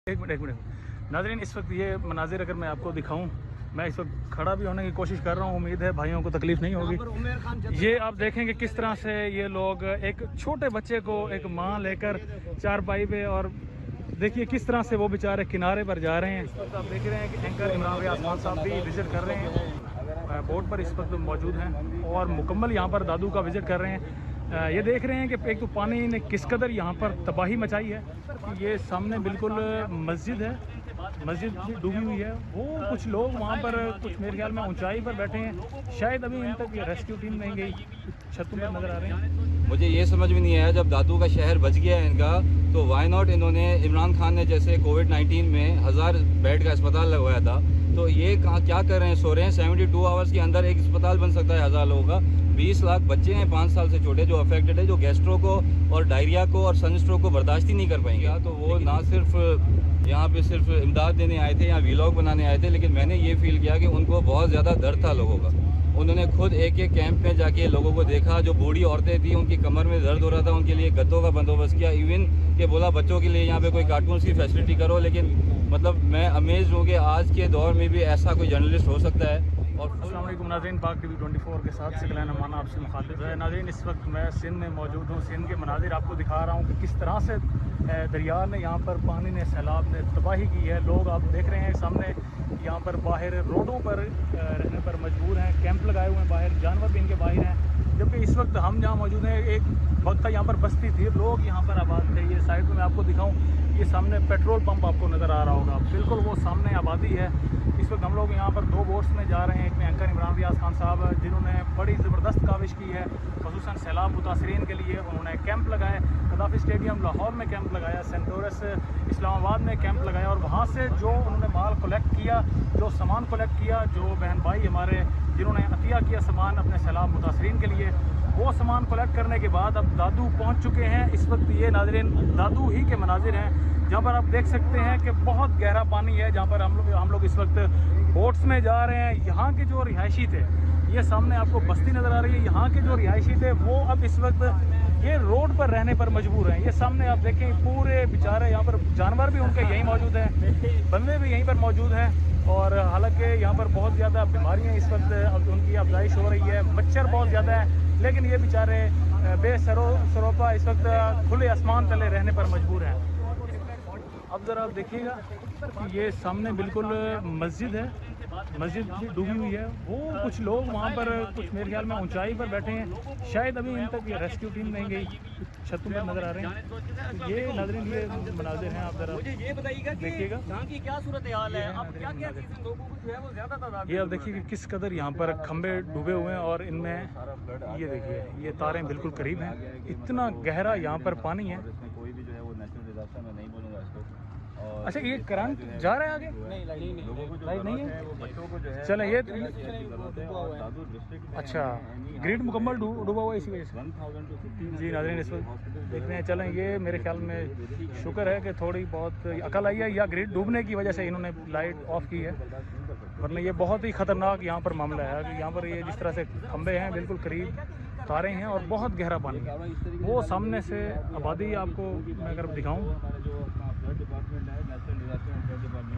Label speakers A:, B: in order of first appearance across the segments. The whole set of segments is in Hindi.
A: एक मिनट नाज़रीन, इस वक्त ये मनाजिर अगर मैं आपको दिखाऊं, मैं इस वक्त खड़ा भी होने की कोशिश कर रहा हूं, उम्मीद है भाइयों को तकलीफ़ नहीं होगी। ये आप देखेंगे किस तरह से ये लोग एक छोटे बच्चे को एक माँ लेकर चारपाई पे, और देखिए किस तरह से वो बेचारे किनारे पर जा रहे हैं। इस वक्त आप देख रहे हैं कि एंकर इमरान रियाज खान साहब भी विज़िट कर रहे हैं, बोर्ड पर इस वक्त मौजूद हैं और मुकम्मल यहाँ पर दादू का विज़िट कर रहे हैं। ये देख रहे हैं कि एक तो पानी ने किस कदर यहाँ पर तबाही मचाई है। ये सामने बिल्कुल मस्जिद है, मस्जिद डूबी हुई है। वो कुछ लोग वहाँ पर कुछ मेरे ख्याल में ऊंचाई पर बैठे हैं, शायद अभी इन तक रेस्क्यू टीम नहीं गई, छतों पर नज़र आ रहे हैं।
B: मुझे ये समझ में नहीं आया, जब दादू का शहर बच गया है इनका, तो वाई नॉट इन्होंने इमरान खान ने जैसे कोविड-19 में 1000 बेड का अस्पताल लगवाया था, तो ये क्या कर रहे हैं, सो रहे हैं। 72 आवर्स के अंदर एक अस्पताल बन सकता है 1000 लोगों का। 20 लाख बच्चे हैं 5 साल से छोटे जो अफेक्टेड है, जो गैस्ट्रो को और डायरिया को और सनस्ट्रोक को बर्दाश्त ही नहीं कर पाएंगे। तो वो ना सिर्फ यहाँ पे सिर्फ इमदाद देने आए थे या वीलॉग बनाने आए थे, लेकिन मैंने ये फील किया कि उनको बहुत ज़्यादा दर्द था लोगों का। उन्होंने खुद एक एक कैंप में जाके लोगों को देखा, जो बूढ़ी औरतें थी उनकी कमर में दर्द हो रहा था, उनके लिए गद्दों का बंदोबस्त किया। इवन के बोला बच्चों के लिए यहाँ पे कोई कार्टून्स की फैसिलिटी करो। लेकिन मतलब मैं अमेज हूँ कि आज के दौर में भी ऐसा कोई जर्नलिस्ट हो सकता है। और
A: अस्सलाम वालेकुम नाज़रीन, पाक टीवी 24 के साथ सिकलैन अमाना आपसे मुखातिब है। नाज़रीन, इस वक्त मैं सिंध में मौजूद हूँ। सिंध के मनाजिर आपको दिखा रहा हूँ कि किस तरह से दरिया ने यहाँ पर पानी ने सैलाब ने तबाही की है। लोग आप देख रहे हैं सामने यहाँ पर बाहर रोडों पर रहने पर मजबूर हैं, कैंप लगाए हुए हैं बाहर, जानवर भी इनके बाहर हैं। जबकि इस वक्त हम जहाँ मौजूद हैं, एक वक्त यहाँ पर बस्ती थी, लोग यहाँ पर आबाद थे। ये साइड में मैं आपको दिखाऊँ, ये सामने पेट्रोल पंप आपको नज़र आ रहा होगा, बिल्कुल वो सामने आबादी है। इस वक्त हम लोग यहाँ पर 2 बोट्स में जा रहे हैं। एक में एंकर इमरान रियाज खान साहब, जिन्होंने बड़ी ज़बरदस्त काविश की है ख़ुसूसन सैलाब मुतासरीन के लिए। उन्होंने कैंप लगाए, कदाफ़ी स्टेडियम लाहौर में कैंप लगाया, सेंट लॉरेंस इस्लामाबाद में कैंप लगाया, और वहाँ से जो उन्होंने माल कलेक्ट किया, जो सामान कलेक्ट किया, जो बहन भाई हमारे जिन्होंने अतिया किया सामान अपने सैलाब मुतासरीन के लिए, वो सामान कलेक्ट करने के बाद अब दादू पहुँच चुके हैं। इस वक्त ये नाज़रीन दादू ही के मनाजिर हैं, जहाँ पर आप देख सकते हैं कि बहुत गहरा पानी है, जहाँ पर हम लोग इस वक्त बोट्स में जा रहे हैं। यहाँ के जो रिहायशी थे, ये सामने आपको बस्ती नज़र आ रही है, यहाँ के जो रिहायशी थे वो अब इस वक्त ये रोड पर रहने पर मजबूर हैं। ये सामने आप देखें पूरे बेचारे, यहाँ पर जानवर भी उनके यहीं मौजूद हैं, बंदे भी यहीं पर मौजूद हैं, और हालांकि यहाँ पर बहुत ज़्यादा बीमारियाँ इस वक्त उनकी अफजाइश हो रही है, मच्छर बहुत ज़्यादा है, लेकिन ये बेचारे बेसरोपा इस वक्त खुले आसमान तले रहने पर मजबूर हैं। अब ज़रा आप देखिएगा कि ये सामने बिल्कुल मस्जिद है, मस्जिद डूबी हुई है। वो कुछ लोग वहाँ पर कुछ मेरे ख्याल में ऊंचाई पर बैठे हैं, शायद अभी इन तक रेस्क्यू टीम नहीं गई, छतों पर नज़र आ रहे हैं। तो ये नाज़रीन ये मनाजिर हैं, आप ज़रा
C: मुझे ये बताइएगा कि
A: देखिएगा
C: यहाँ की क्या सूरत हाल है, अब क्या चीज़ें लोगों को जो है वो ज़्यादा तादाद।
A: ये आप देखिए कि किस कदर यहाँ पर खंबे डूबे हुए हैं, और इनमें ये देखिए ये तारें बिल्कुल करीब हैं, इतना गहरा यहाँ पर पानी है।
B: कोई भी जो है वो नेचुरल डिजास्टर में नहीं बोलूँगा इसको।
A: अच्छा, ये करंट जा रहा है आगे?
C: नहीं
B: लोगों को जो
A: लाइट नहीं
B: है वो बच्चों को जो है
A: चलें ये
B: दादू डिस्ट्रिक्ट
A: अच्छा ग्रिड मुकम्मल डूबा हुआ है इसी वजह से।
B: 1000 to 15
A: जी नाज़रीन, इस वक्त देख रहे हैं, चलें ये मेरे ख्याल में शुक्र है कि थोड़ी बहुत अकल आई है, या ग्रिड डूबने की वजह से इन्होंने लाइट ऑफ की है, वरना ये बहुत ही ख़तरनाक यहाँ पर मामला है कि यहाँ पर ये जिस तरह से खंबे हैं बिल्कुल करीब तारे हैं और बहुत गहरा पानी है। वो सामने से आबादी आपको मैं अगर दिखाऊँ,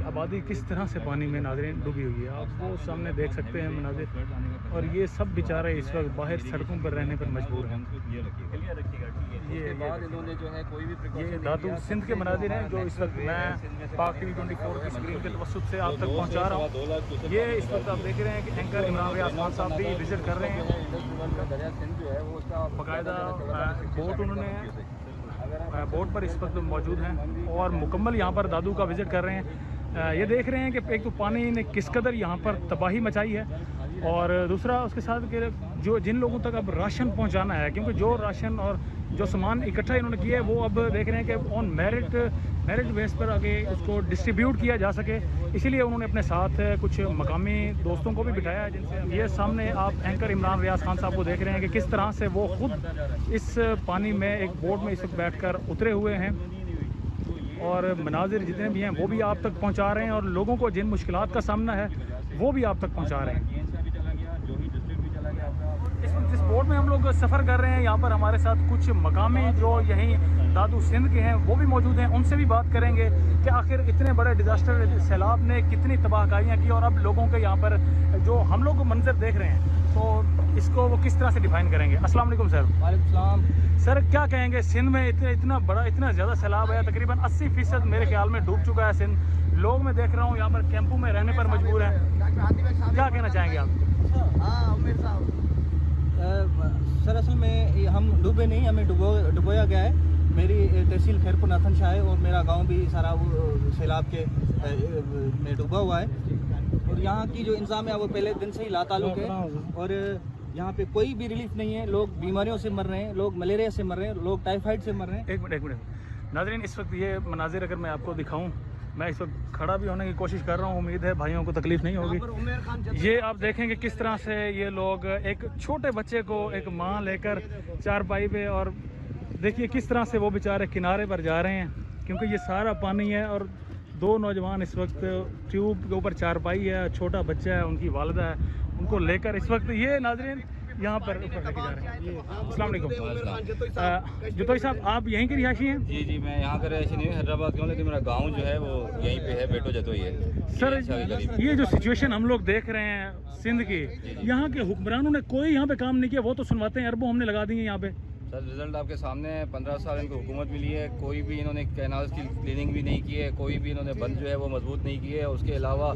A: आबादी किस तरह से पानी में नाज़रीन डूबी हुई है, आप वो सामने देख सकते हैं मनाजिर। और ये सब बेचारे इस वक्त बाहर सड़कों पर रहने पर मजबूर हैं। ये दादू सिंध के मनाजिर हैं जो इस वक्त मैं पाक टीवी 24 की स्क्रीन के तवस्सुत से आप तक पहुंचा रहा हूं। ये इस वक्त आप देख रहे हैं कि एंकर इमरान रियाज खान साहब भी विजिट कर रहे हैं, बाकायदा बोट उन्होंने बोट पर इस वक्त मौजूद हैं और मुकम्मल यहाँ पर दादू का विज़िट कर रहे हैं। ये देख रहे हैं कि एक तो पानी ने किस कदर यहाँ पर तबाही मचाई है, और दूसरा उसके साथ कि जो जिन लोगों तक अब राशन पहुँचाना है, क्योंकि जो राशन और जो सामान इकट्ठा इन्होंने किया है वो अब देख रहे हैं कि ऑन मेरिट बेस पर आगे उसको डिस्ट्रीब्यूट किया जा सके, इसीलिए उन्होंने अपने साथ कुछ मकामी दोस्तों को भी बिठाया है जिनसे ये सामने आप एंकर इमरान रियाज खान साहब को देख रहे हैं कि किस तरह से वो खुद इस पानी में एक बोट में इस वक्त बैठ कर उतरे हुए हैं, और मनाजिर जितने भी हैं वो भी आप तक पहुंचा रहे हैं, और लोगों को जिन मुश्किलात का सामना है वो भी आप तक पहुंचा रहे हैं। इस वक्त जिस बोट में हम लोग सफ़र कर रहे हैं यहाँ पर हमारे साथ कुछ मकामी जो यहीं दादू सिंध के हैं वो भी मौजूद हैं। उनसे भी बात करेंगे कि आखिर इतने बड़े डिज़ास्टर सैलाब ने कितनी तबाहकारियाँ की और अब लोगों के यहाँ पर जो हम लोग मंजर देख रहे हैं तो इसको वो किस तरह से डिफाइन करेंगे। अस्सलाम वालेकुम सर।
C: वालेकुम सलाम।
A: सर क्या कहेंगे, सिंध में इतना बड़ा इतना ज़्यादा सैलाब है, तकरीबन 80% मेरे ख्याल में डूब चुका है सिंध। लोग मैं देख रहा हूँ यहाँ पर कैंपों में रहने पर मजबूर हैं, क्या कहना चाहेंगे आप?
D: सर असल में हम डूबे नहीं, हमें डुबोया गया है। मेरी तहसील खैरपुर नाथन शाह है और मेरा गांव भी सारा वो सैलाब के में डूबा हुआ है। और यहाँ की जो इंतज़ाम है वो पहले दिन से ही लाताल्लुक़ है और यहाँ पे कोई भी रिलीफ नहीं है। लोग बीमारियों से मर रहे हैं, लोग मलेरिया से मर रहे हैं, लोग टाइफाइड से मर रहे हैं।
A: एक मिनट नाज़रीन, इस वक्त ये मनाजिर अगर मैं आपको दिखाऊं, मैं इस वक्त खड़ा भी होने की कोशिश कर रहा हूँ, उम्मीद है भाइयों को तकलीफ नहीं होगी। ये आप देखेंगे किस तरह से ये लोग एक छोटे बच्चे को एक माँ लेकर चारपाई पे, और देखिए किस तरह से वो बेचारे किनारे पर जा रहे हैं क्योंकि ये सारा पानी है। और दो नौजवान इस वक्त ट्यूब के ऊपर चारपाई है, छोटा बच्चा है, उनकी वालिदा है, उनको लेकर इस वक्त ये नाज़रीन यहाँ पर ऊपर लेके जा रहे हैं। अस्सलाम वालेकुम। जतोई साहब, आप यहीं के रिहायशी हैं?
B: जी जी, मैं यहाँ का रिहायशी नहीं हूँ, हैदराबाद का हूँ, लेकिन मेरा गांव जो है वो यहीं पे है, बेटो जतोई है
A: सर। ये जो सिचुएशन हम लोग देख रहे हैं सिंध की, यहाँ के हुक्मरानों ने कोई यहाँ पे काम नहीं किया। वो तो सुनवाते हैं, अरबों हमने लगा दी हैं यहाँ पे।
B: सर रिजल्ट आपके सामने है, 15 साल इनको हुकूमत मिली है, कोई भी इन्होंने कैनाल्स की क्लीनिंग भी नहीं की है, कोई भी इन्होंने बंद जो है वो मजबूत नहीं की है। उसके अलावा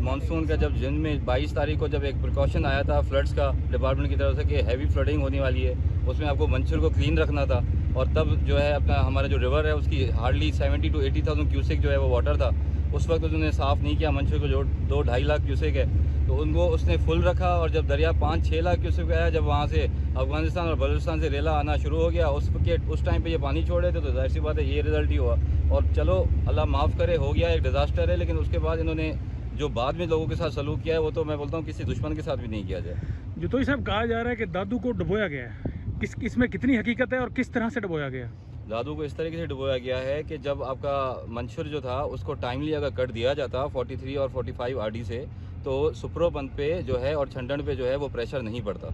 B: मानसून का जब जिन में 22 तारीख को जब एक प्रिकॉशन आया था फ्लड्स का डिपार्टमेंट की तरफ से कि हैवी फ्लडिंग होने वाली है, उसमें आपको मंचर को क्लीन रखना था। और तब जो है अपना हमारा जो रिवर है उसकी हार्डली 70 to 80,000 क्यूसेक जो है वो वाटर था। उस वक्त उन्होंने साफ़ नहीं किया मंचर को, जो 2-2.5 लाख क्यूसेक है, तो उनको उसने फुल रखा। और जब दरिया 5-6 लाख क्यूसेक आया, जब वहाँ से अफगानिस्तान और बलूचिस्तान से रेला आना शुरू हो गया, उस टाइम पे ये पानी छोड़ रहे थे, तो जाहिर सी बात है ये रिज़ल्ट ही हुआ। और चलो अल्लाह माफ़ करे, हो गया, एक डिज़ास्टर है, लेकिन उसके बाद इन्होंने जो बाद में लोगों के साथ सलूक किया है वो तो मैं बोलता हूँ किसी दुश्मन के साथ भी नहीं किया जाए।
A: जतोई साहब, कहा जा रहा है कि दादू को डुबोया गया है, इसमें कितनी हकीकत है और किस तरह से डुबोया गया?
B: दादू को इस तरीके से डुबोया गया है कि जब आपका मंशूर जो था उसको टाइमली अगर कट दिया जाता 43 और 45 RD से, तो सुप्रो बंद पे जो है और छंडन पे जो है वो प्रेशर नहीं पड़ता,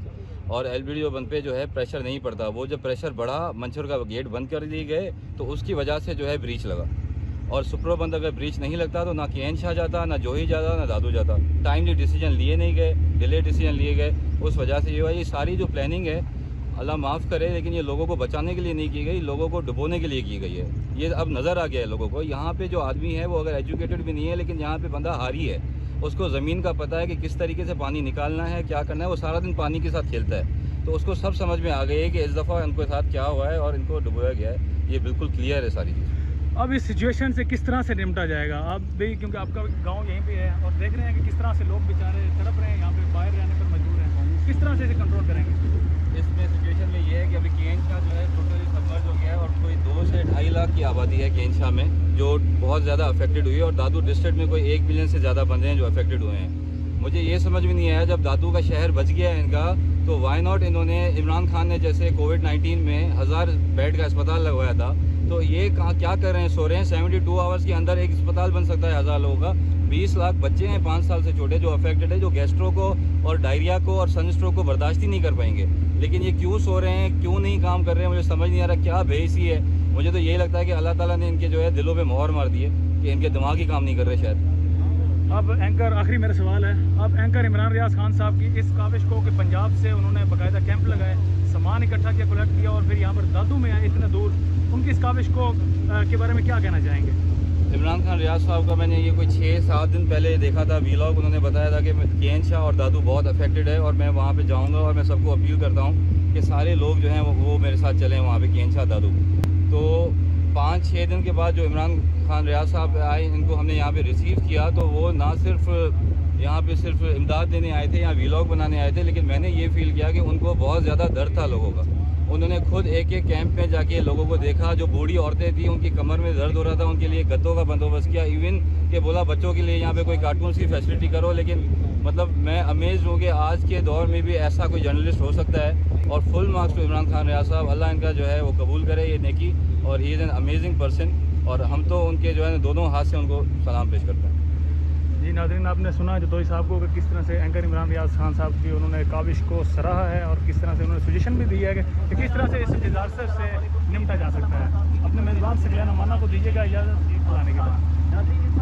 B: और LBDO बंद पे जो है प्रेशर नहीं पड़ता। वो जब प्रेशर बढ़ा, मंशूर का गेट बंद कर दिए गए, तो उसकी वजह से जो है ब्रीच लगा। और सुप्रो बंद अगर ब्रीच नहीं लगता तो ना केन शाह जाता, ना जोही जाता, ना दादू जाता। टाइमली डिसीजन लिए नहीं गए, डिले डिसीजन लिए गए, उस वजह से ये हुआ। ये सारी जो प्लानिंग है अल्लाह माफ़ करे, लेकिन ये लोगों को बचाने के लिए नहीं की गई, लोगों को डुबोने के लिए की गई है। ये अब नज़र आ गया है लोगों को। यहाँ पे जो आदमी है वो अगर एजुकेटेड भी नहीं है, लेकिन यहाँ पे बंदा हारी है, उसको ज़मीन का पता है कि किस तरीके से पानी निकालना है, क्या करना है। वो सारा दिन पानी के साथ खेलता है, तो उसको सब समझ में आ गई है कि इस दफ़ा इनके साथ क्या हुआ है और इनको डुबोया गया है। ये बिल्कुल क्लियर है सारी चीज़।
A: अब इस सिचुएशन से किस तरह से निपटा जाएगा? आप भी, क्योंकि आपका गांव यहीं पे है, और देख रहे हैं कि किस तरह से लोग बेचारे तड़प रहे हैं, यहाँ पे बाहर रहने पर मजबूर हैं, किस तरह से इसे कंट्रोल करेंगे?
B: इसमें सिचुएशन में ये है कि अभी केन शाह जो है टोटली सबमर्ज हो गया है, और कोई 2 से 2.5 लाख की आबादी है केन शाह में जो बहुत ज़्यादा अफेक्टेड हुई है, और दादू डिस्ट्रिक्ट में कोई 1 मिलियन से ज़्यादा बंदे हैं जो अफेक्टेड हुए हैं। मुझे ये समझ में नहीं आया, जब दादू का शहर बच गया है इनका, तो वाई नॉट इन्होंने इमरान खान ने जैसे कोविड-19 में 1000 बेड का अस्पताल लगवाया था, तो ये क्या कर रहे हैं, सो रहे हैं। 72 आवर्स के अंदर एक अस्पताल बन सकता है 1000 लोगों का। 20 लाख बच्चे हैं 5 साल से छोटे जो अफेक्टेड है, जो गैस्ट्रो को और डायरिया को और सनस्ट्रोक को बर्दाश्त ही नहीं कर पाएंगे। लेकिन ये क्यों सो रहे हैं, क्यों नहीं काम कर रहे हैं, मुझे समझ नहीं आ रहा। क्या बेइसी है। मुझे तो यही लगता है कि अल्लाह ताला ने इनके जो है दिलों पे मोहर मार दी है कि इनके दिमाग ही काम नहीं कर रहे शायद।
A: अब एंकर, आखिरी मेरा सवाल है, अब एंकर इमरान रियाज खान साहब की इस काविश को कि पंजाब से उन्होंने बाकायदा कैंप लगाए, सामान इकट्ठा किया, कलेक्ट किया, और फिर यहाँ पर दादू में आए इतने दूर, उनकी इस काविश को के बारे में क्या कहना चाहेंगे?
B: इमरान खान रियाज साहब का मैंने ये कोई 6-7 दिन पहले देखा था वीलॉग। उन्होंने बताया था कि केन शाह और दादू बहुत अफेक्टेड है, और मैं वहाँ पे जाऊँगा, और मैं सबको अपील करता हूँ कि सारे लोग जो हैं वो मेरे साथ चलें वहाँ पे केन शाह दादू। तो 5-6 दिन के बाद जो इमरान खान रियाज साहब आए, इनको हमने यहाँ पे रिसीव किया, तो वो ना सिर्फ यहाँ पे सिर्फ इमदाद देने आए थे, यहाँ वीलॉग बनाने आए थे, लेकिन मैंने ये फील किया कि उनको बहुत ज़्यादा दर्द था लोगों का। उन्होंने खुद एक कैंप में जाके लोगों को देखा, जो बूढ़ी औरतें थी उनकी कमर में दर्द हो रहा था, उनके लिए गद्दों का बंदोबस्त किया, इवन कि बोला बच्चों के लिए यहाँ पे कोई कार्टून्स की फैसिलिटी करो। लेकिन मतलब मैं अमेज हूँ कि आज के दौर में भी ऐसा कोई जर्नलिस्ट हो सकता है। और full marks to Imran Khan Riyaz साहब, अल्लाह इनका जो है वो कबूल करे ये नेकी, और he is an amazing person, और हम तो उनके जो है दोनों हाथ से उनको सलाम पेश करते हैं।
A: जी नाज़रीन, आपने सुना जदोई साहब को कि किस तरह से एंकर इमरान रियाज खान साहब की उन्होंने काविश को सराहा है और किस तरह से उन्होंने सजेशन भी दिया है कि किस तरह से इस डिज़ास्टर से निपटा जा सकता है। अपने मेज़बान सकलैन अमाना को दीजिएगा इजाज़त, आने के बाद।